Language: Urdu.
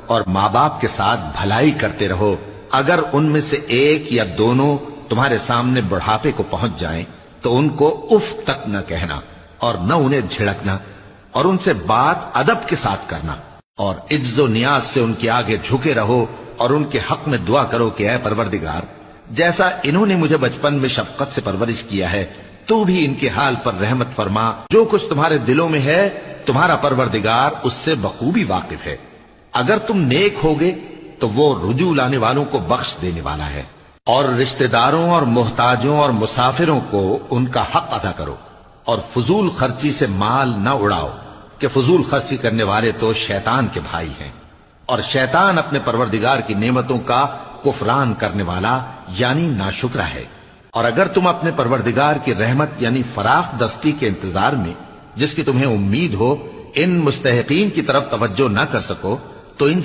اور ماں باپ کے ساتھ بھلائی کرتے رہو۔ اگر ان میں سے ایک یا دونوں تمہارے سامنے بڑھاپے کو پہنچ جائیں تو ان کو اف تک نہ کہنا اور نہ انہیں جھڑکنا، اور ان سے بات ادب کے ساتھ کرنا، اور عجز و نیاز سے ان کے آگے جھکے رہو اور ان کے حق میں دعا کرو کہ اے پروردگار، جیسا انہوں نے مجھے بچپن میں شفقت سے پرورش کیا ہے تو بھی ان کے حال پر رحمت فرما۔ جو کچھ تمہارے دلوں میں ہے تمہارا پروردگار اس سے بخوبی واقف ہے۔ اگر تم نیک ہوگے تو وہ رجوع لانے والوں کو بخش دینے والا ہے۔ اور رشتہ داروں اور محتاجوں اور مسافروں کو ان کا حق ادا کرو، اور فضول خرچی سے مال نہ اڑاؤ کہ فضول خرچی کرنے والے تو شیطان کے بھائی ہیں، اور شیطان اپنے پروردگار کی نعمتوں کا کفران کرنے والا یعنی ناشکرا ہے۔ اور اگر تم اپنے پروردگار کی رحمت یعنی فراخ دستی کے انتظار میں جس کی تمہیں امید ہو ان مستحقین کی طرف توجہ نہ کر سکو تو ان